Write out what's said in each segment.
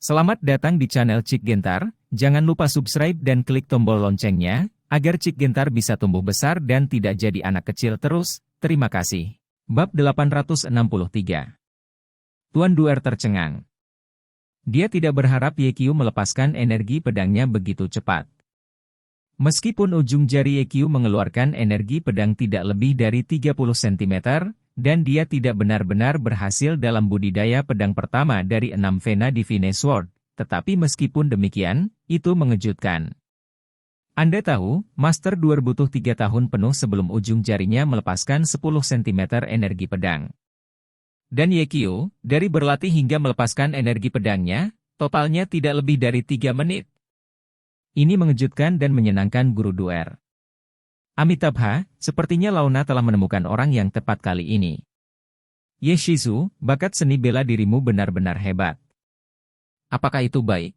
Selamat datang di channel Cik Gentar, jangan lupa subscribe dan klik tombol loncengnya, agar Cik Gentar bisa tumbuh besar dan tidak jadi anak kecil terus, terima kasih. Bab 863. Tuan Duer tercengang. Dia tidak berharap Yekyu melepaskan energi pedangnya begitu cepat. Meskipun ujung jari Yekyu mengeluarkan energi pedang tidak lebih dari 30 cm, dan dia tidak benar-benar berhasil dalam budidaya pedang pertama dari 6 Vena Divine Sword, tetapi meskipun demikian, itu mengejutkan. Anda tahu, Master Duer butuh 3 tahun penuh sebelum ujung jarinya melepaskan 10 cm energi pedang. Dan Yekyu, dari berlatih hingga melepaskan energi pedangnya, totalnya tidak lebih dari 3 menit. Ini mengejutkan dan menyenangkan guru Duer. Amitabha, sepertinya Launa telah menemukan orang yang tepat kali ini. Ye Shizu, bakat seni bela dirimu benar-benar hebat. Apakah itu baik?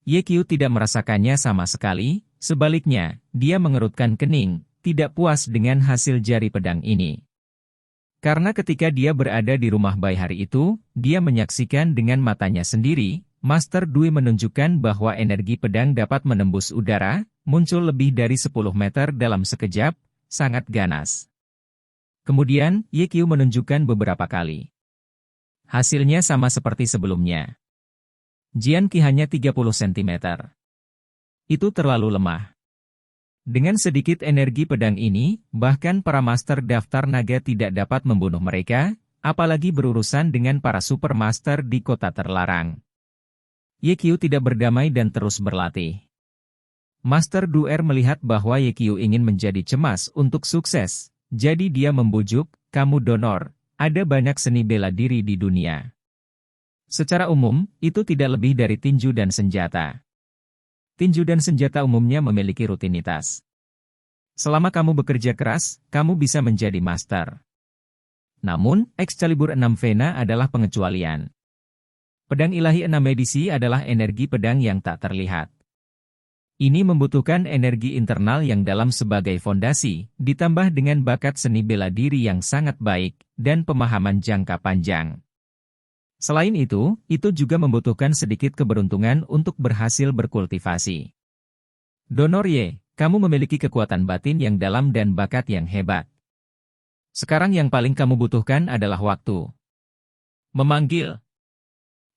Yekyu tidak merasakannya sama sekali, sebaliknya, dia mengerutkan kening, tidak puas dengan hasil jari pedang ini. Karena ketika dia berada di rumah bayi hari itu, dia menyaksikan dengan matanya sendiri, Master Dui menunjukkan bahwa energi pedang dapat menembus udara, muncul lebih dari 10 meter dalam sekejap, sangat ganas. Kemudian, Yekyu menunjukkan beberapa kali. Hasilnya sama seperti sebelumnya. Jianqi hanya 30 cm. Itu terlalu lemah. Dengan sedikit energi pedang ini, bahkan para master daftar naga tidak dapat membunuh mereka, apalagi berurusan dengan para supermaster di kota terlarang. Yekyu tidak berdamai dan terus berlatih. Master Duer melihat bahwa Yekyu ingin menjadi cemas untuk sukses, jadi dia membujuk, "Kamu donor, ada banyak seni bela diri di dunia. Secara umum, itu tidak lebih dari tinju dan senjata. Tinju dan senjata umumnya memiliki rutinitas. Selama kamu bekerja keras, kamu bisa menjadi master. Namun, Excalibur 6 Vena adalah pengecualian. Pedang ilahi 6 edisi adalah energi pedang yang tak terlihat. Ini membutuhkan energi internal yang dalam sebagai fondasi, ditambah dengan bakat seni bela diri yang sangat baik, dan pemahaman jangka panjang. Selain itu juga membutuhkan sedikit keberuntungan untuk berhasil berkultivasi. Donor Ye, kamu memiliki kekuatan batin yang dalam dan bakat yang hebat. Sekarang yang paling kamu butuhkan adalah waktu. Memanggil.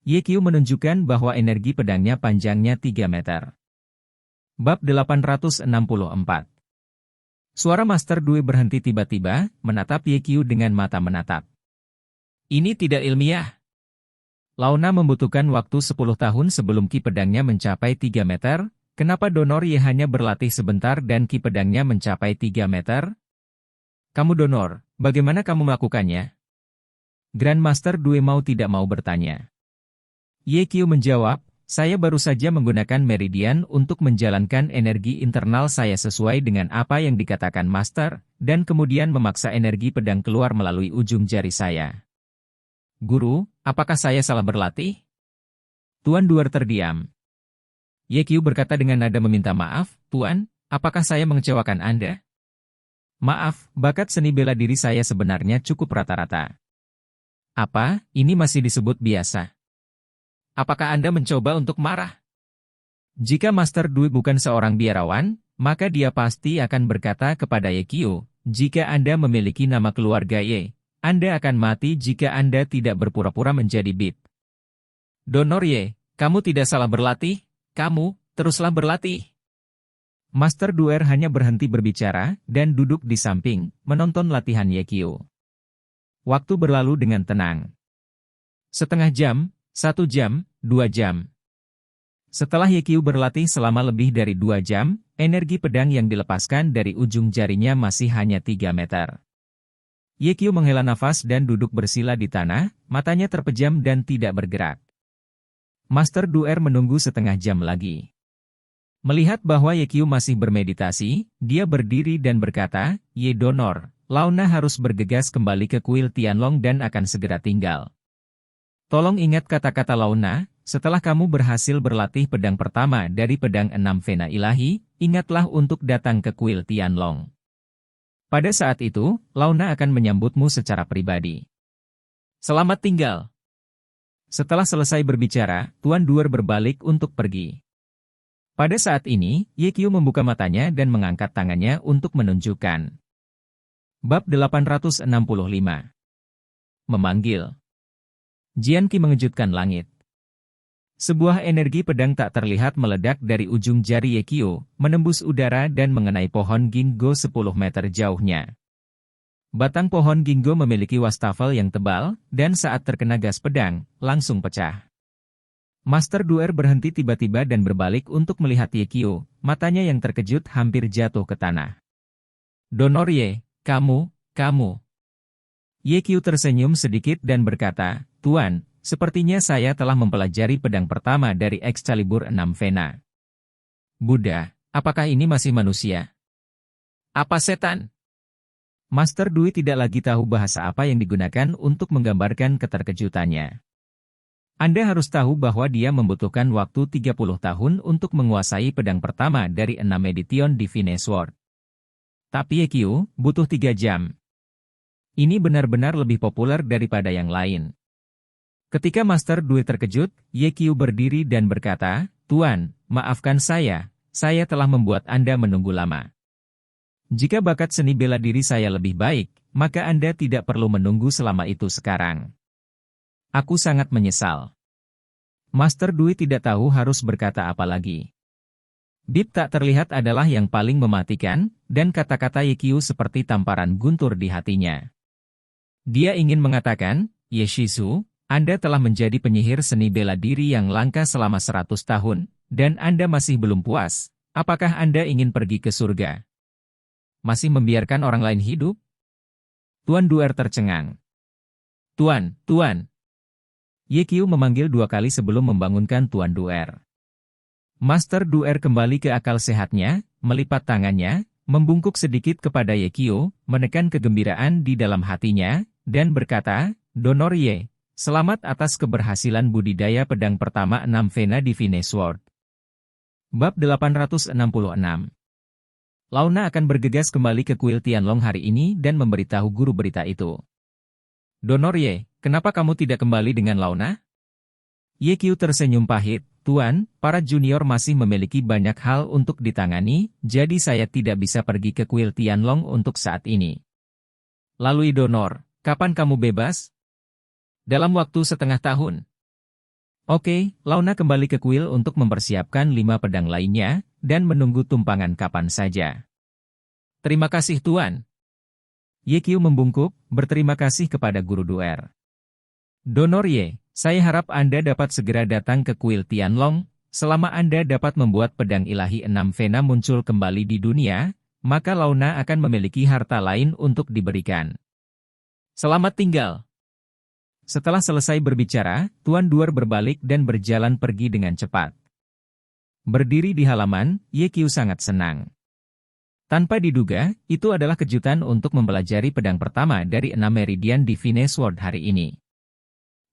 Yekyu menunjukkan bahwa energi pedangnya panjangnya 3 meter. Bab 864. Suara Master Dui berhenti tiba-tiba, menatap Yekyu dengan mata menatap. Ini tidak ilmiah. Launa membutuhkan waktu 10 tahun sebelum ki pedangnya mencapai 3 meter, kenapa Donor Ye hanya berlatih sebentar dan ki pedangnya mencapai 3 meter? Kamu donor, bagaimana kamu melakukannya? Grandmaster Dui mau tidak mau bertanya. Yekyu menjawab, saya baru saja menggunakan meridian untuk menjalankan energi internal saya sesuai dengan apa yang dikatakan Master, dan kemudian memaksa energi pedang keluar melalui ujung jari saya. Guru, apakah saya salah berlatih? Tuan Duer terdiam. Yekyu berkata dengan nada meminta maaf, Tuan, apakah saya mengecewakan Anda? Maaf, bakat seni bela diri saya sebenarnya cukup rata-rata. Apa, ini masih disebut biasa? Apakah Anda mencoba untuk marah? Jika Master Dui bukan seorang biarawan, maka dia pasti akan berkata kepada Yekyu, jika Anda memiliki nama keluarga Ye, Anda akan mati jika Anda tidak berpura-pura menjadi bib. Donor Ye, kamu tidak salah berlatih, kamu, teruslah berlatih. Master Duer hanya berhenti berbicara, dan duduk di samping, menonton latihan Yekyu. Waktu berlalu dengan tenang. Setengah jam, 1 jam, 2 jam. Setelah Yekyu berlatih selama lebih dari 2 jam, energi pedang yang dilepaskan dari ujung jarinya masih hanya 3 meter. Yekyu menghela nafas dan duduk bersila di tanah, matanya terpejam dan tidak bergerak. Master Duer menunggu setengah jam lagi. Melihat bahwa Yekyu masih bermeditasi, dia berdiri dan berkata, Ye Donor, Launa harus bergegas kembali ke kuil Tianlong dan akan segera tinggal. Tolong ingat kata-kata Launa, setelah kamu berhasil berlatih pedang pertama dari pedang 6 Vena ilahi, ingatlah untuk datang ke kuil Tianlong. Pada saat itu, Launa akan menyambutmu secara pribadi. Selamat tinggal. Setelah selesai berbicara, Tuan Duer berbalik untuk pergi. Pada saat ini, Ye Qiu membuka matanya dan mengangkat tangannya untuk menunjukkan. Bab 865. Memanggil. Jian Qi mengejutkan langit. Sebuah energi pedang tak terlihat meledak dari ujung jari Ye Qiu, menembus udara dan mengenai pohon ginkgo 10 meter jauhnya. Batang pohon ginkgo memiliki wastafel yang tebal, dan saat terkena gas pedang, langsung pecah. Master Duer berhenti tiba-tiba dan berbalik untuk melihat Ye Qiu, matanya yang terkejut hampir jatuh ke tanah. Donor Ye, kamu. Ye Qiu tersenyum sedikit dan berkata, Tuan, sepertinya saya telah mempelajari pedang pertama dari Excalibur 6 Vena. Buddha, apakah ini masih manusia? Apa setan? Master Dui tidak lagi tahu bahasa apa yang digunakan untuk menggambarkan keterkejutannya. Anda harus tahu bahwa dia membutuhkan waktu 30 tahun untuk menguasai pedang pertama dari 6 Edition Divine Sword. Tapi Ye Qiu butuh 3 jam. Ini benar-benar lebih populer daripada yang lain. Ketika Master Dui terkejut, Ye Qiu berdiri dan berkata, Tuan, maafkan saya telah membuat Anda menunggu lama. Jika bakat seni bela diri saya lebih baik, maka Anda tidak perlu menunggu selama itu sekarang. Aku sangat menyesal. Master Dui tidak tahu harus berkata apa lagi. Bib tak terlihat adalah yang paling mematikan, dan kata-kata Ye Qiu seperti tamparan guntur di hatinya. Dia ingin mengatakan, Ye Shizu, Anda telah menjadi penyihir seni bela diri yang langka selama 100 tahun, dan Anda masih belum puas. Apakah Anda ingin pergi ke surga? Masih membiarkan orang lain hidup? Tuan Duer tercengang. Tuan. Ye Qiu memanggil 2 kali sebelum membangunkan Tuan Duer. Master Duer kembali ke akal sehatnya, melipat tangannya, membungkuk sedikit kepada Ye Qiu, menekan kegembiraan di dalam hatinya, dan berkata, Donor Ye, selamat atas keberhasilan budidaya pedang pertama 6 Vena Divine Sword. Bab 866. Launa akan bergegas kembali ke kuil Tianlong hari ini dan memberitahu guru berita itu. Donor Ye, kenapa kamu tidak kembali dengan Launa? Ye Qiu tersenyum pahit, Tuan, para junior masih memiliki banyak hal untuk ditangani, jadi saya tidak bisa pergi ke kuil Tianlong untuk saat ini. Lalu Donor, kapan kamu bebas? Dalam waktu setengah tahun. Oke, Launa kembali ke kuil untuk mempersiapkan 5 pedang lainnya, dan menunggu tumpangan kapan saja. Terima kasih Tuan. Ye Qiu membungkuk, berterima kasih kepada Guru Duer. Donor Ye, saya harap Anda dapat segera datang ke kuil Tianlong, selama Anda dapat membuat pedang ilahi 6 Vena muncul kembali di dunia, maka Launa akan memiliki harta lain untuk diberikan. Selamat tinggal. Setelah selesai berbicara, Tuan Duer berbalik dan berjalan pergi dengan cepat. Berdiri di halaman, Ye Qiu sangat senang. Tanpa diduga, itu adalah kejutan untuk mempelajari pedang pertama dari 6 Meridian Divine Sword hari ini.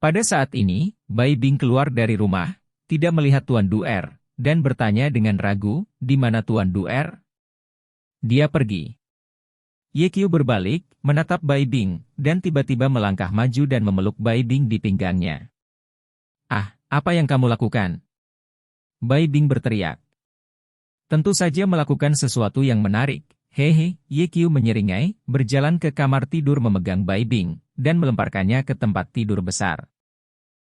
Pada saat ini, Bai Bing keluar dari rumah, tidak melihat Tuan Duer, dan bertanya dengan ragu, di mana Tuan Duer? Dia pergi. Ye Qiu berbalik, menatap Bai Bing, dan tiba-tiba melangkah maju dan memeluk Bai Bing di pinggangnya. Ah, apa yang kamu lakukan? Bai Bing berteriak. Tentu saja melakukan sesuatu yang menarik. Hehe, Ye Qiu menyeringai, berjalan ke kamar tidur memegang Bai Bing, dan melemparkannya ke tempat tidur besar.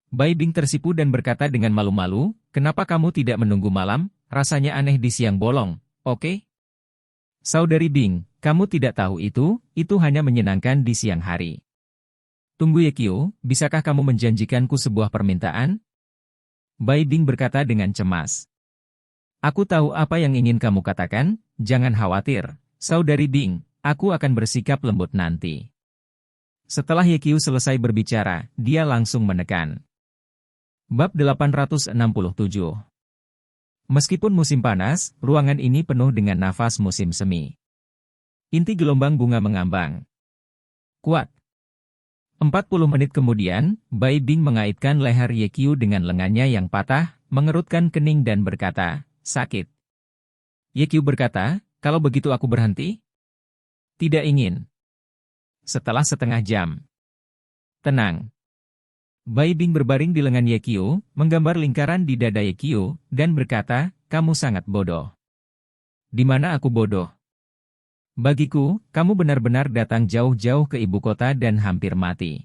Bai Bing tersipu dan berkata dengan malu-malu, kenapa kamu tidak menunggu malam? Rasanya aneh di siang bolong, oke? Saudari Bing, kamu tidak tahu itu hanya menyenangkan di siang hari. Tunggu Ye Qiu, bisakah kamu menjanjikanku sebuah permintaan? Bai Bing berkata dengan cemas. Aku tahu apa yang ingin kamu katakan, jangan khawatir, Saudari Bing, aku akan bersikap lembut nanti. Setelah Ye Qiu selesai berbicara, dia langsung menekan. Bab 867. Meskipun musim panas, ruangan ini penuh dengan nafas musim semi. Inti gelombang bunga mengambang. Kuat. 40 menit kemudian, Bai Bing mengaitkan leher Ye Qiu dengan lengannya yang patah, mengerutkan kening dan berkata, sakit. Ye Qiu berkata, kalau begitu aku berhenti? Tidak ingin. Setelah setengah jam. Tenang. Bai Bing berbaring di lengan Ye Qiu, menggambar lingkaran di dada Ye Qiu, dan berkata, kamu sangat bodoh. Di mana aku bodoh? Bagiku, kamu benar-benar datang jauh-jauh ke ibu kota dan hampir mati.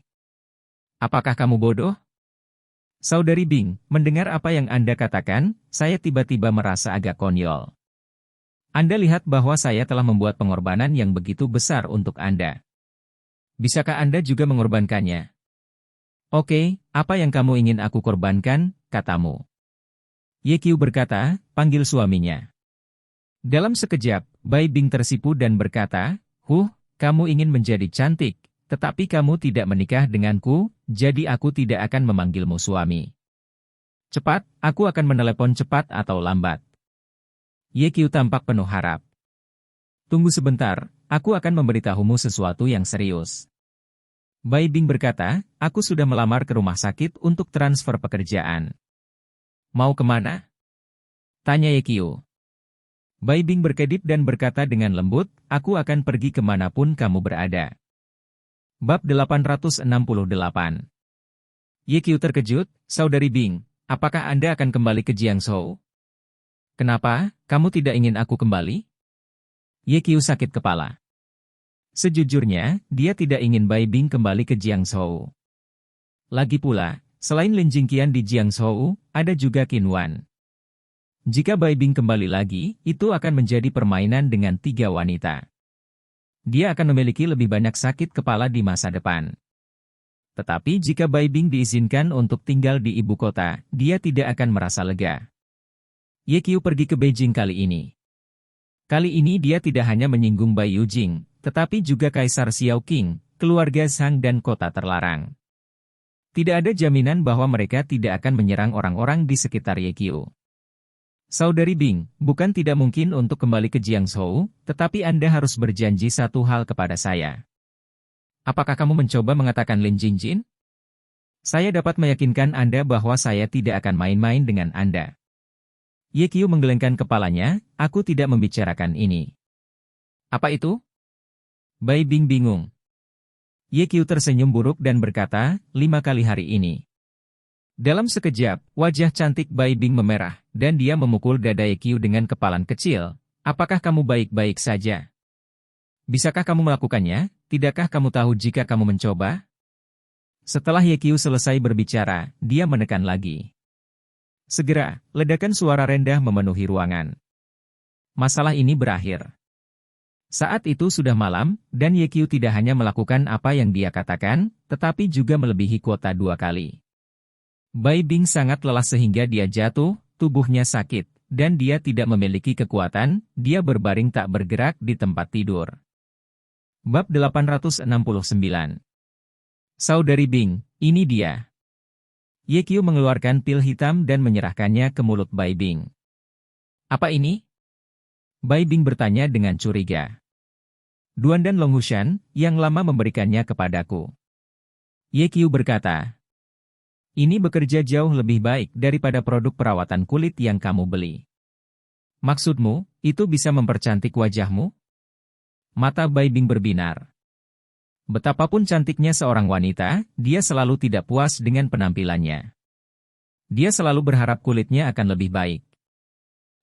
Apakah kamu bodoh? Saudari Bing, mendengar apa yang Anda katakan, saya tiba-tiba merasa agak konyol. Anda lihat bahwa saya telah membuat pengorbanan yang begitu besar untuk Anda. Bisakah Anda juga mengorbankannya? Oke, apa yang kamu ingin aku korbankan, katamu? Ye Qiu berkata, panggil suaminya. Dalam sekejap, Bai Bing tersipu dan berkata, kamu ingin menjadi cantik, tetapi kamu tidak menikah denganku, jadi aku tidak akan memanggilmu suami. Cepat, aku akan menelepon cepat atau lambat. Ye Qiu tampak penuh harap. Tunggu sebentar, aku akan memberitahumu sesuatu yang serius. Bai Bing berkata, aku sudah melamar ke rumah sakit untuk transfer pekerjaan. Mau kemana? Tanya Ye Qiu. Bai Bing berkedip dan berkata dengan lembut, aku akan pergi kemanapun kamu berada. Bab 868. Ye Qiu terkejut, Saudari Bing, apakah Anda akan kembali ke Jiangzhou? Kenapa, kamu tidak ingin aku kembali? Ye Qiu sakit kepala. Sejujurnya, dia tidak ingin Bai Bing kembali ke Jiangzhou. Lagi pula, selain Lin Jingqian di Jiangzhou, ada juga Qin Wan. Jika Bai Bing kembali lagi, itu akan menjadi permainan dengan 3 wanita. Dia akan memiliki lebih banyak sakit kepala di masa depan. Tetapi jika Bai Bing diizinkan untuk tinggal di ibu kota, dia tidak akan merasa lega. Ye Qiu pergi ke Beijing kali ini. Kali ini dia tidak hanya menyinggung Bai Yujing, tetapi juga Kaisar Xiao Qing, keluarga Zhang dan kota terlarang. Tidak ada jaminan bahwa mereka tidak akan menyerang orang-orang di sekitar Ye Qiu. Saudari Bing, bukan tidak mungkin untuk kembali ke Jiangzhou, tetapi Anda harus berjanji satu hal kepada saya. Apakah kamu mencoba mengatakan Lin Jingjin? Saya dapat meyakinkan Anda bahwa saya tidak akan main-main dengan Anda. Ye Qiu menggelengkan kepalanya, aku tidak membicarakan ini. Apa itu? Bai Bing bingung. Ye Qiu tersenyum buruk dan berkata, 5 kali hari ini. Dalam sekejap, wajah cantik Bai Bing memerah, dan dia memukul dada Ye Qiu dengan kepalan kecil. Apakah kamu baik-baik saja? Bisakah kamu melakukannya? Tidakkah kamu tahu jika kamu mencoba? Setelah Ye Qiu selesai berbicara, dia menekan lagi. Segera, ledakan suara rendah memenuhi ruangan. Masalah ini berakhir. Saat itu sudah malam, dan Ye Qiu tidak hanya melakukan apa yang dia katakan, tetapi juga melebihi kuota 2 kali. Bai Bing sangat lelah sehingga dia jatuh, tubuhnya sakit, dan dia tidak memiliki kekuatan, dia berbaring tak bergerak di tempat tidur. Bab 869. Saudari Bing, ini dia. Ye Qiu mengeluarkan pil hitam dan menyerahkannya ke mulut Bai Bing. Apa ini? Bai Bing bertanya dengan curiga. Duan dan Long Hushan, yang lama memberikannya kepadaku. Ye Qiu berkata, ini bekerja jauh lebih baik daripada produk perawatan kulit yang kamu beli. Maksudmu, itu bisa mempercantik wajahmu? Mata Bai Bing berbinar. Betapapun cantiknya seorang wanita, dia selalu tidak puas dengan penampilannya. Dia selalu berharap kulitnya akan lebih baik.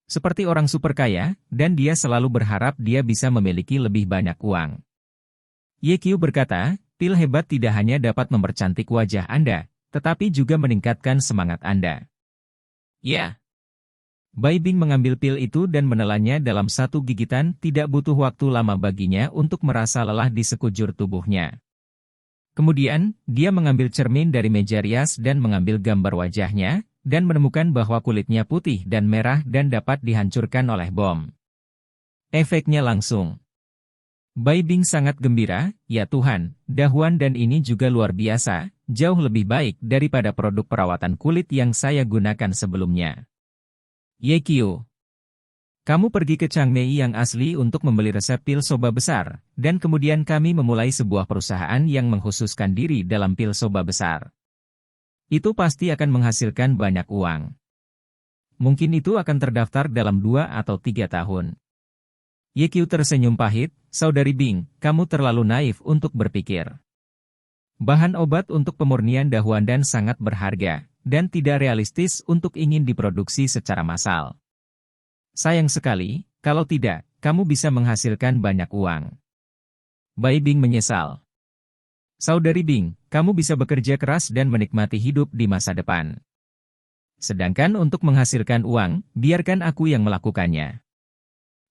Seperti orang super kaya, dan dia selalu berharap dia bisa memiliki lebih banyak uang. Ye Qiu berkata, pil hebat tidak hanya dapat mempercantik wajah Anda, tetapi juga meningkatkan semangat Anda. Ya. Bai Bing mengambil pil itu dan menelannya dalam 1 gigitan, tidak butuh waktu lama baginya untuk merasa lelah di sekujur tubuhnya. Kemudian, dia mengambil cermin dari meja rias dan mengambil gambar wajahnya, dan menemukan bahwa kulitnya putih dan merah dan dapat dihancurkan oleh bom. Efeknya langsung. Bai Bing sangat gembira, ya Tuhan, dahuan dan ini juga luar biasa, jauh lebih baik daripada produk perawatan kulit yang saya gunakan sebelumnya. Ye Qiu, kamu pergi ke Changmei yang asli untuk membeli resep pil soba besar, dan kemudian kami memulai sebuah perusahaan yang mengkhususkan diri dalam pil soba besar. Itu pasti akan menghasilkan banyak uang. Mungkin itu akan terdaftar dalam 2 atau 3 tahun. Ye Qiu tersenyum pahit, Saudari Bing, kamu terlalu naif untuk berpikir. Bahan obat untuk pemurnian Dahuandan sangat berharga, dan tidak realistis untuk ingin diproduksi secara massal. Sayang sekali, kalau tidak, kamu bisa menghasilkan banyak uang. Bai Bing menyesal. Saudari Bing, kamu bisa bekerja keras dan menikmati hidup di masa depan. Sedangkan untuk menghasilkan uang, biarkan aku yang melakukannya.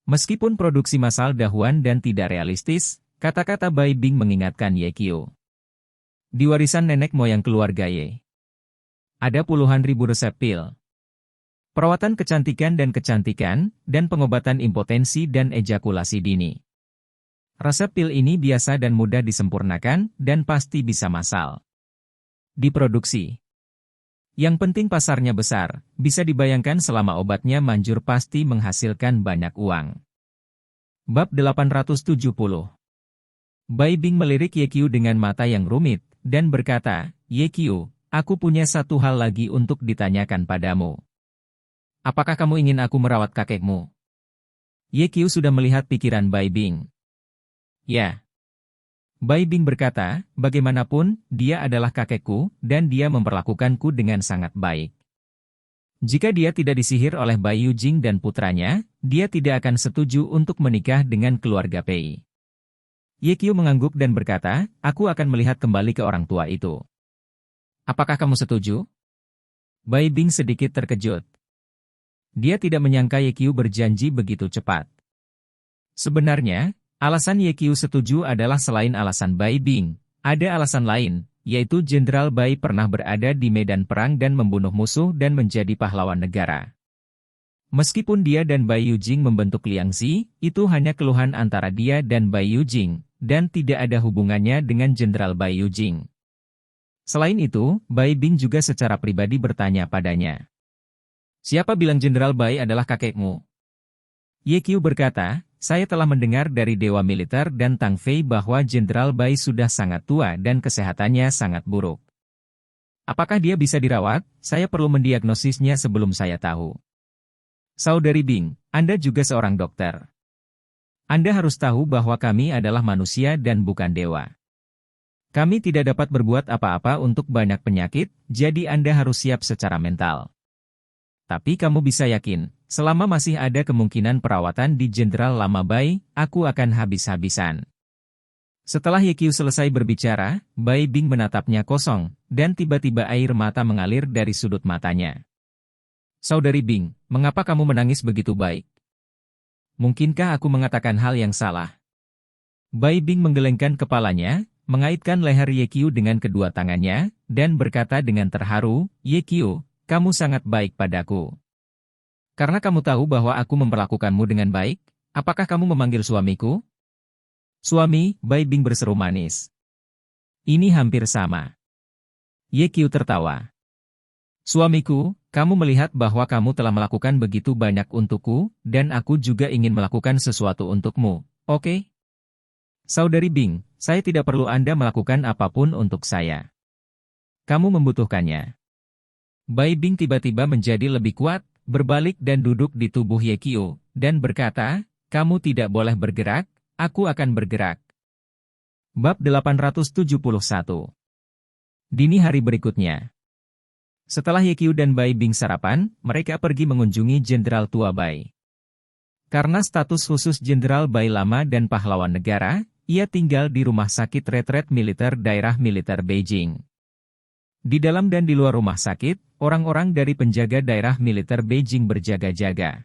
Meskipun produksi massal Dahuandan tidak realistis, kata-kata Bai Bing mengingatkan Ye Qiu. Di warisan nenek moyang keluarga Ye, ada puluhan ribu resep pil. Perawatan kecantikan, dan pengobatan impotensi dan ejakulasi dini. Resep pil ini biasa dan mudah disempurnakan, dan pasti bisa massal diproduksi. Yang penting pasarnya besar, bisa dibayangkan selama obatnya manjur pasti menghasilkan banyak uang. Bab 870. Bai Bing melirik Ye Qiu dengan mata yang rumit, dan berkata, Ye Qiu, aku punya satu hal lagi untuk ditanyakan padamu. Apakah kamu ingin aku merawat kakekmu? Ye Qiu sudah melihat pikiran Bai Bing. Ya. Bai Bing berkata, bagaimanapun, dia adalah kakekku, dan dia memperlakukanku dengan sangat baik. Jika dia tidak disihir oleh Bai Yujing dan putranya, dia tidak akan setuju untuk menikah dengan keluarga Pei. Ye Qiu mengangguk dan berkata, aku akan melihat kembali ke orang tua itu. Apakah kamu setuju? Bai Bing sedikit terkejut. Dia tidak menyangka Ye Qiu berjanji begitu cepat. Sebenarnya, alasan Ye Qiu setuju adalah selain alasan Bai Bing, ada alasan lain, yaitu Jenderal Bai pernah berada di medan perang dan membunuh musuh dan menjadi pahlawan negara. Meskipun dia dan Bai Yujing membentuk liangsi, itu hanya keluhan antara dia dan Bai Yujing, dan tidak ada hubungannya dengan Jenderal Bai Yujing. Selain itu, Bai Bing juga secara pribadi bertanya padanya. Siapa bilang Jenderal Bai adalah kakekmu? Ye Qiu berkata, saya telah mendengar dari Dewa Militer dan Tang Fei bahwa Jenderal Bai sudah sangat tua dan kesehatannya sangat buruk. Apakah dia bisa dirawat? Saya perlu mendiagnosisnya sebelum saya tahu. Saudari Bing, Anda juga seorang dokter. Anda harus tahu bahwa kami adalah manusia dan bukan dewa. Kami tidak dapat berbuat apa-apa untuk banyak penyakit, jadi Anda harus siap secara mental. Tapi kamu bisa yakin, selama masih ada kemungkinan perawatan di Jenderal Lama Bai, aku akan habis-habisan. Setelah Ye Qiu selesai berbicara, Bai Bing menatapnya kosong, dan tiba-tiba air mata mengalir dari sudut matanya. Saudari Bing, mengapa kamu menangis begitu baik? Mungkinkah aku mengatakan hal yang salah? Bai Bing menggelengkan kepalanya, mengaitkan leher Ye Qiu dengan kedua tangannya, dan berkata dengan terharu, Ye Qiu, kamu sangat baik padaku. Karena kamu tahu bahwa aku memperlakukanmu dengan baik, apakah kamu memanggil suamiku? Suami, Bai Bing berseru manis. Ini hampir sama. Ye Qiu tertawa. Suamiku, kamu melihat bahwa kamu telah melakukan begitu banyak untukku, dan aku juga ingin melakukan sesuatu untukmu, oke? Saudari Bing, saya tidak perlu Anda melakukan apapun untuk saya. Kamu membutuhkannya. Bai Bing tiba-tiba menjadi lebih kuat, berbalik dan duduk di tubuh Ye Qiu, dan berkata, kamu tidak boleh bergerak, aku akan bergerak. Bab 871. Dini hari berikutnya. Setelah Ye Qiu dan Bai Bing sarapan, mereka pergi mengunjungi Jenderal Tua Bai. Karena status khusus Jenderal Bai lama dan pahlawan negara, ia tinggal di rumah sakit retret militer daerah militer Beijing. Di dalam dan di luar rumah sakit, orang-orang dari penjaga daerah militer Beijing berjaga-jaga.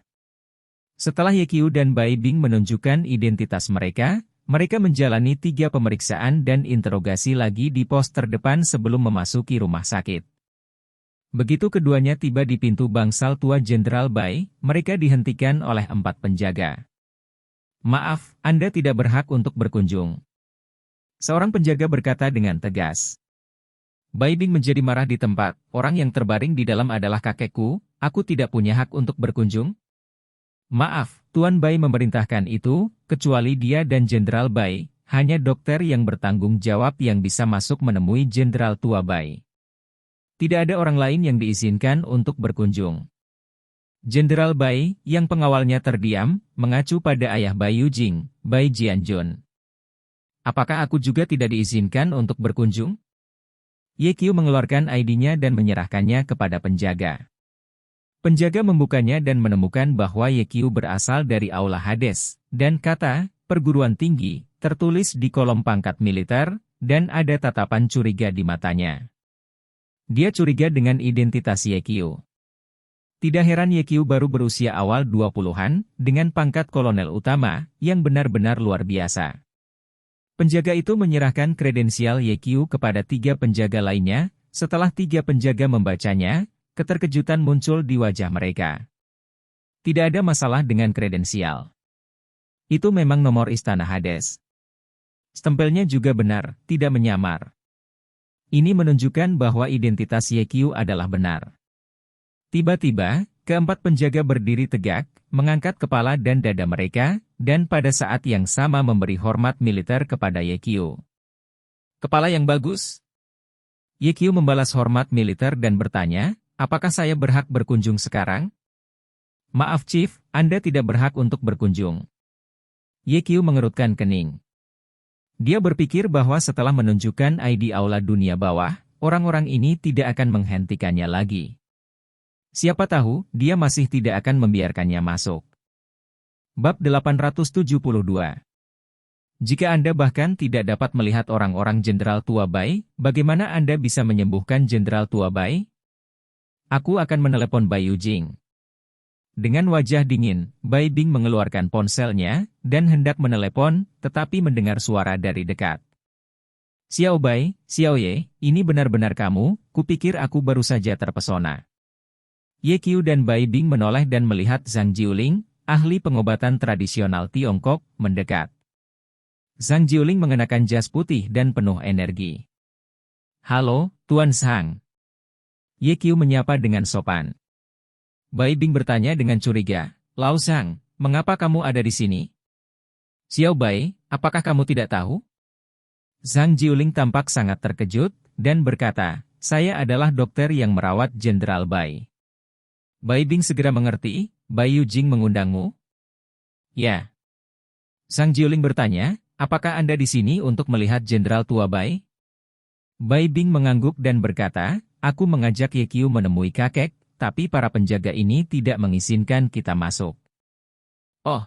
Setelah Ye Qiu dan Bai Bing menunjukkan identitas mereka, mereka menjalani 3 pemeriksaan dan interogasi lagi di pos terdepan sebelum memasuki rumah sakit. Begitu keduanya tiba di pintu bangsal tua Jenderal Bai, mereka dihentikan oleh 4 penjaga. Maaf, Anda tidak berhak untuk berkunjung. Seorang penjaga berkata dengan tegas. Bai Bing menjadi marah di tempat, orang yang terbaring di dalam adalah kakekku, aku tidak punya hak untuk berkunjung? Maaf, Tuan Bai memerintahkan itu, kecuali dia dan Jenderal Bai, hanya dokter yang bertanggung jawab yang bisa masuk menemui Jenderal Tua Bai. Tidak ada orang lain yang diizinkan untuk berkunjung. Jenderal Bai, yang pengawalnya terdiam, mengacu pada ayah Bai Yujing, Bai Jianjun. Apakah aku juga tidak diizinkan untuk berkunjung? Ye Qiu mengeluarkan ID-nya dan menyerahkannya kepada penjaga. Penjaga membukanya dan menemukan bahwa Ye Qiu berasal dari Aula Hades, dan kata, perguruan tinggi, tertulis di kolom pangkat militer, dan ada tatapan curiga di matanya. Dia curiga dengan identitas Ye Qiu. Tidak heran Ye Qiu baru berusia awal 20-an, dengan pangkat kolonel utama, yang benar-benar luar biasa. Penjaga itu menyerahkan kredensial Ye Qiu kepada 3 penjaga lainnya. Setelah 3 penjaga membacanya, keterkejutan muncul di wajah mereka. Tidak ada masalah dengan kredensial. Itu memang nomor Istana Hades. Stempelnya juga benar, tidak menyamar. Ini menunjukkan bahwa identitas Ye Qiu adalah benar. Tiba-tiba, keempat penjaga berdiri tegak, mengangkat kepala dan dada mereka, dan pada saat yang sama memberi hormat militer kepada Ye Qiu. Kepala yang bagus. Ye Qiu membalas hormat militer dan bertanya, apakah saya berhak berkunjung sekarang? Maaf Chief, Anda tidak berhak untuk berkunjung. Ye Qiu mengerutkan kening. Dia berpikir bahwa setelah menunjukkan ID Aula Dunia Bawah, orang-orang ini tidak akan menghentikannya lagi. Siapa tahu, dia masih tidak akan membiarkannya masuk. Bab 872. Jika Anda bahkan tidak dapat melihat orang-orang Jenderal Tua Bai, bagaimana Anda bisa menyembuhkan Jenderal Tua Bai? Aku akan menelepon Bai Yujing. Dengan wajah dingin, Bai Bing mengeluarkan ponselnya, dan hendak menelepon, tetapi mendengar suara dari dekat. Xiao Bai, Xiao Ye, ini benar-benar kamu, kupikir aku baru saja terpesona. Ye Qiu dan Bai Bing menoleh dan melihat Zhang Jiuling, ahli pengobatan tradisional Tiongkok, mendekat. Zhang Jiuling mengenakan jas putih dan penuh energi. Halo, Tuan Zhang. Ye Qiu menyapa dengan sopan. Bai Bing bertanya dengan curiga, Lao Zhang, mengapa kamu ada di sini? Xiao Bai, apakah kamu tidak tahu? Zhang Jiuling tampak sangat terkejut, dan berkata, saya adalah dokter yang merawat Jenderal Bai. Bai Bing segera mengerti, Bai Yujing mengundangmu? Ya. Zhang Jiuling bertanya, apakah Anda di sini untuk melihat Jenderal Tua Bai? Bai Bing mengangguk dan berkata, aku mengajak Ye Qiu menemui kakek, tapi para penjaga ini tidak mengizinkan kita masuk. Oh.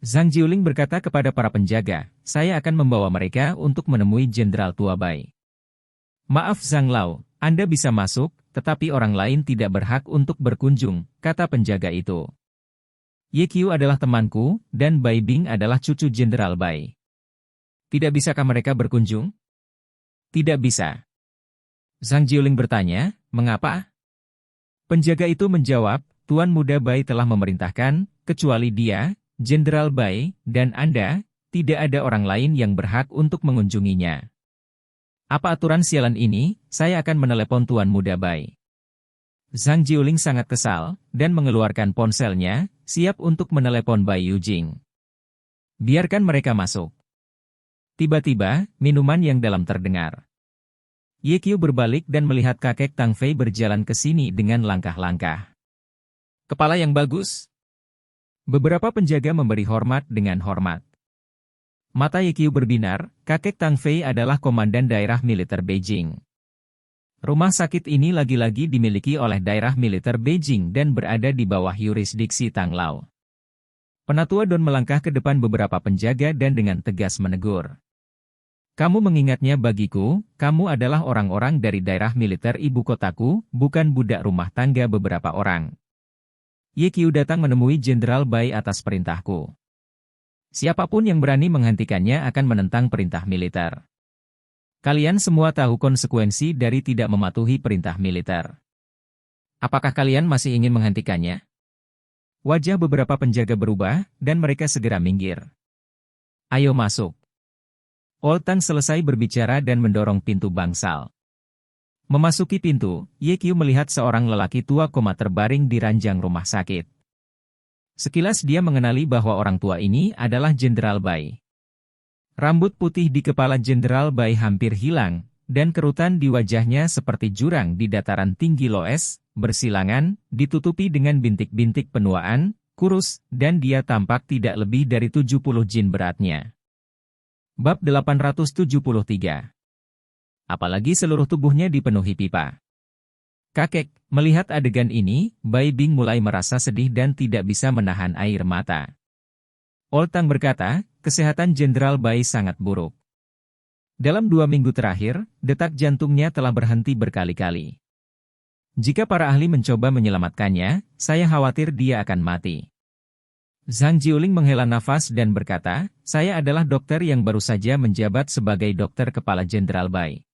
Zhang Jiuling berkata kepada para penjaga, saya akan membawa mereka untuk menemui Jenderal Tua Bai. Maaf Zhang Lao, Anda bisa masuk, tetapi orang lain tidak berhak untuk berkunjung, kata penjaga itu. Ye Qiu adalah temanku, dan Bai Bing adalah cucu Jenderal Bai. Tidak bisakah mereka berkunjung? Tidak bisa. Zhang Jiuling bertanya, mengapa? Penjaga itu menjawab, Tuan Muda Bai telah memerintahkan, kecuali dia, Jenderal Bai, dan Anda, tidak ada orang lain yang berhak untuk mengunjunginya. Apa aturan sialan ini? Saya akan menelepon Tuan Muda Bai. Zhang Jiuling sangat kesal, dan mengeluarkan ponselnya, siap untuk menelepon Bai Yujing. Biarkan mereka masuk. Tiba-tiba, minuman yang dalam terdengar. Ye Qiu berbalik dan melihat kakek Tang Fei berjalan ke sini dengan langkah-langkah. Kepala yang bagus. Beberapa penjaga memberi hormat dengan hormat. Mata Ye Qiu berbinar, kakek Tang Fei adalah komandan daerah militer Beijing. Rumah sakit ini lagi-lagi dimiliki oleh daerah militer Beijing dan berada di bawah yurisdiksi Tang Lao. Penatua Don melangkah ke depan beberapa penjaga dan dengan tegas menegur. Kamu mengingatnya bagiku, kamu adalah orang-orang dari daerah militer ibu kotaku, bukan budak rumah tangga beberapa orang. Ye Qiu datang menemui Jenderal Bai atas perintahku. Siapapun yang berani menghentikannya akan menentang perintah militer. Kalian semua tahu konsekuensi dari tidak mematuhi perintah militer. Apakah kalian masih ingin menghentikannya? Wajah beberapa penjaga berubah, dan mereka segera minggir. Ayo masuk. Old Tang selesai berbicara dan mendorong pintu bangsal. Memasuki pintu, Ye Qiu melihat seorang lelaki tua terbaring di ranjang rumah sakit. Sekilas dia mengenali bahwa orang tua ini adalah Jenderal Bai. Rambut putih di kepala Jenderal Bai hampir hilang, dan kerutan di wajahnya seperti jurang di dataran tinggi Loes, bersilangan, ditutupi dengan bintik-bintik penuaan, kurus, dan dia tampak tidak lebih dari 70 jin beratnya. Bab 873. Apalagi seluruh tubuhnya dipenuhi pipa. Kakek, melihat adegan ini, Bai Bing mulai merasa sedih dan tidak bisa menahan air mata. Old Tang berkata, kesehatan Jenderal Bai sangat buruk. Dalam 2 minggu terakhir, detak jantungnya telah berhenti berkali-kali. Jika para ahli mencoba menyelamatkannya, saya khawatir dia akan mati. Zhang Jiuling menghela nafas dan berkata, saya adalah dokter yang baru saja menjabat sebagai dokter kepala Jenderal Bai.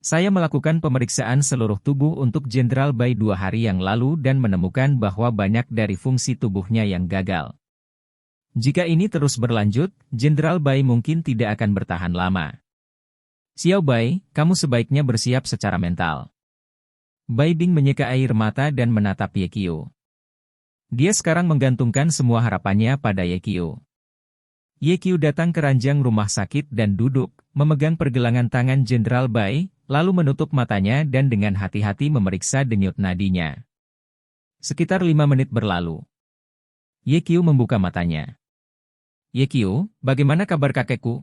Saya melakukan pemeriksaan seluruh tubuh untuk Jenderal Bai 2 hari yang lalu dan menemukan bahwa banyak dari fungsi tubuhnya yang gagal. Jika ini terus berlanjut, Jenderal Bai mungkin tidak akan bertahan lama. Xiao Bai, kamu sebaiknya bersiap secara mental. Bai Bing menyeka air mata dan menatap Ye Qiu. Dia sekarang menggantungkan semua harapannya pada Ye Qiu. Ye Qiu datang ke ranjang rumah sakit dan duduk, memegang pergelangan tangan Jenderal Bai, lalu menutup matanya dan dengan hati-hati memeriksa denyut nadinya. Sekitar 5 menit berlalu. Ye Qiu membuka matanya. Ye Qiu, bagaimana kabar kakekku?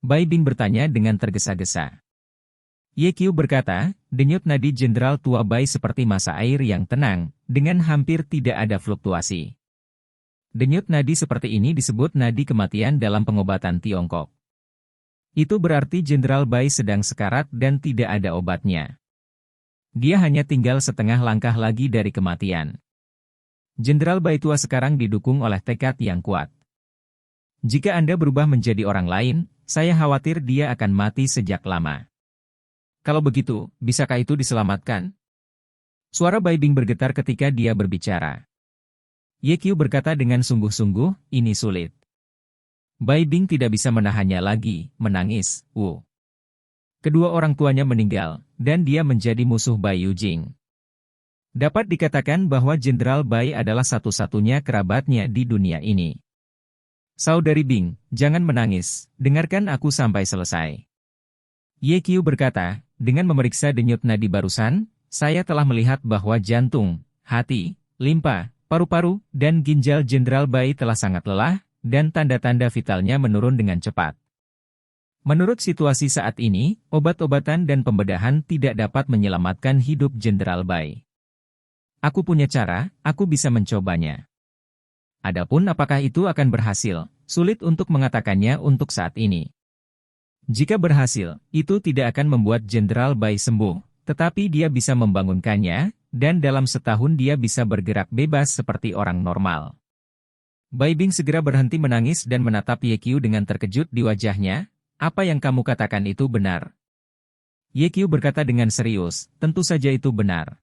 Bai Bing bertanya dengan tergesa-gesa. Ye Qiu berkata, denyut nadi Jenderal tua Bai seperti masa air yang tenang, dengan hampir tidak ada fluktuasi. Denyut nadi seperti ini disebut nadi kematian dalam pengobatan Tiongkok. Itu berarti Jenderal Bai sedang sekarat dan tidak ada obatnya. Dia hanya tinggal setengah langkah lagi dari kematian. Jenderal Bai tua sekarang didukung oleh tekad yang kuat. Jika Anda berubah menjadi orang lain, saya khawatir dia akan mati sejak lama. Kalau begitu, bisakah itu diselamatkan? Suara Bai Bing bergetar ketika dia berbicara. Ye Qiu berkata dengan sungguh-sungguh, ini sulit. Bai Bing tidak bisa menahannya lagi, menangis, Kedua orang tuanya meninggal, dan dia menjadi musuh Bai Yujing. Dapat dikatakan bahwa Jenderal Bai adalah satu-satunya kerabatnya di dunia ini. Saudari Bing, jangan menangis, dengarkan aku sampai selesai. Ye Qiu berkata, dengan memeriksa denyut nadi barusan, saya telah melihat bahwa jantung, hati, limpa, paru-paru, dan ginjal Jenderal Bai telah sangat lelah, dan tanda-tanda vitalnya menurun dengan cepat. Menurut situasi saat ini, obat-obatan dan pembedahan tidak dapat menyelamatkan hidup Jenderal Bai. Aku punya cara, aku bisa mencobanya. Adapun apakah itu akan berhasil, sulit untuk mengatakannya untuk saat ini. Jika berhasil, itu tidak akan membuat Jenderal Bai sembuh, tetapi dia bisa membangunkannya, dan dalam setahun dia bisa bergerak bebas seperti orang normal. Bai Bing segera berhenti menangis dan menatap Ye Qiu dengan terkejut di wajahnya. Apa yang kamu katakan itu benar? Ye Qiu berkata dengan serius, tentu saja itu benar.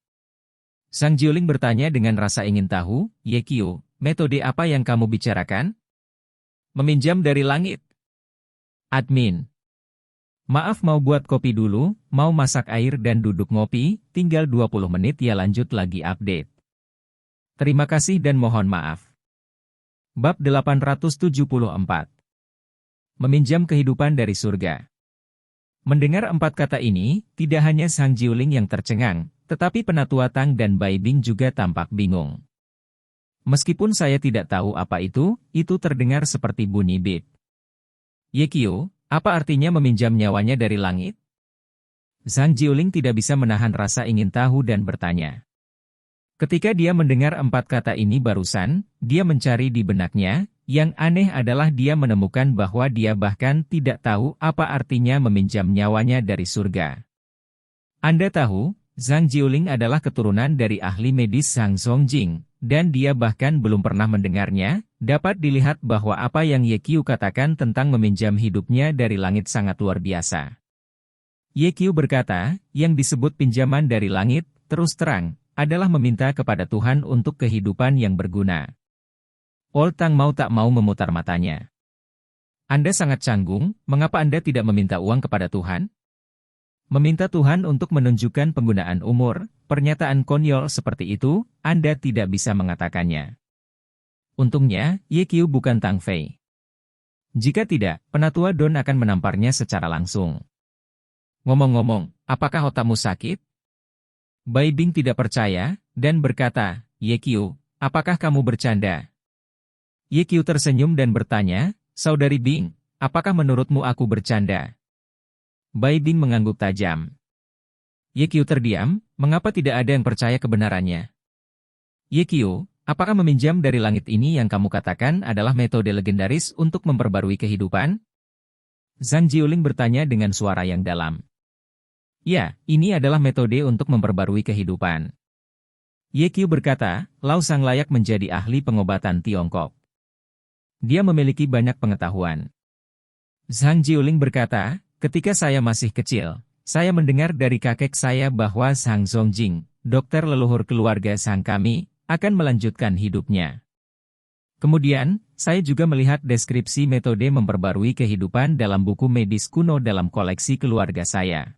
Zhang Jiuling bertanya dengan rasa ingin tahu, Ye Qiu, metode apa yang kamu bicarakan? Meminjam dari langit. Admin. Maaf mau buat kopi dulu, mau masak air dan duduk ngopi, tinggal 20 menit ya lanjut lagi update. Terima kasih dan mohon maaf. Bab 874. Meminjam kehidupan dari surga. Mendengar 4 kata ini, tidak hanya Zhang Jiuling yang tercengang, tetapi Penatua Tang dan Bai Bing juga tampak bingung. Meskipun saya tidak tahu apa itu terdengar seperti bunyi bit. Ye Qiu, apa artinya meminjam nyawanya dari langit? Zhang Jiuling tidak bisa menahan rasa ingin tahu dan bertanya. Ketika dia mendengar 4 kata ini barusan, dia mencari di benaknya, yang aneh adalah dia menemukan bahwa dia bahkan tidak tahu apa artinya meminjam nyawanya dari surga. Anda tahu, Zhang Jiuling adalah keturunan dari ahli medis Zhang Zongjing, dan dia bahkan belum pernah mendengarnya. Dapat dilihat bahwa apa yang Ye Qiu katakan tentang meminjam hidupnya dari langit sangat luar biasa. Ye Qiu berkata, yang disebut pinjaman dari langit, terus terang, adalah meminta kepada Tuhan untuk kehidupan yang berguna. Old Tang mau tak mau memutar matanya. Anda sangat canggung, mengapa Anda tidak meminta uang kepada Tuhan? Meminta Tuhan untuk menunjukkan penggunaan umur, pernyataan konyol seperti itu, Anda tidak bisa mengatakannya. Untungnya, Ye Qiu bukan Tang Fei. Jika tidak, Penatua Don akan menamparnya secara langsung. Ngomong-ngomong, apakah otakmu sakit? Bai Bing tidak percaya, dan berkata, Ye Qiu, apakah kamu bercanda? Ye Qiu tersenyum dan bertanya, Saudari Bing, apakah menurutmu aku bercanda? Bai Bing mengangguk tajam. Ye Qiu terdiam, mengapa tidak ada yang percaya kebenarannya? Ye Qiu, apakah meminjam dari langit ini yang kamu katakan adalah metode legendaris untuk memperbarui kehidupan? Zhang Jiuling bertanya dengan suara yang dalam. Ya, ini adalah metode untuk memperbarui kehidupan. Ye Qiu berkata, Lao Sang layak menjadi ahli pengobatan Tiongkok. Dia memiliki banyak pengetahuan. Zhang Jiuling berkata, ketika saya masih kecil, saya mendengar dari kakek saya bahwa Zhang Zongjing, dokter leluhur keluarga Zhang kami, akan melanjutkan hidupnya. Kemudian, saya juga melihat deskripsi metode memperbarui kehidupan dalam buku medis kuno dalam koleksi keluarga saya.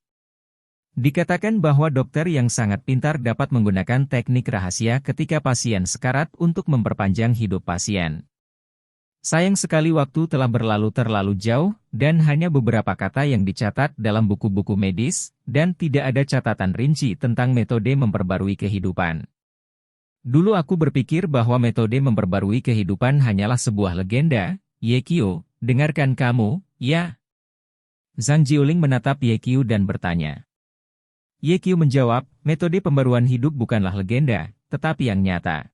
Dikatakan bahwa dokter yang sangat pintar dapat menggunakan teknik rahasia ketika pasien sekarat untuk memperpanjang hidup pasien. Sayang sekali waktu telah berlalu terlalu jauh, dan hanya beberapa kata yang dicatat dalam buku-buku medis, dan tidak ada catatan rinci tentang metode memperbarui kehidupan. Dulu aku berpikir bahwa metode memperbarui kehidupan hanyalah sebuah legenda. Ye Qiu, dengarkan kamu, ya? Zhang Jiuling menatap Ye Qiu dan bertanya. Ye Qiu menjawab, metode pembaruan hidup bukanlah legenda, tetapi yang nyata.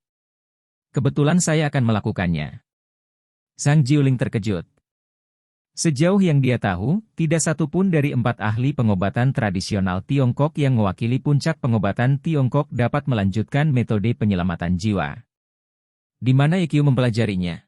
Kebetulan saya akan melakukannya. Zhang Jiuling terkejut. Sejauh yang dia tahu, tidak satu pun dari 4 ahli pengobatan tradisional Tiongkok yang mewakili puncak pengobatan Tiongkok dapat melanjutkan metode penyelamatan jiwa. Di mana Ye Qiu mempelajarinya?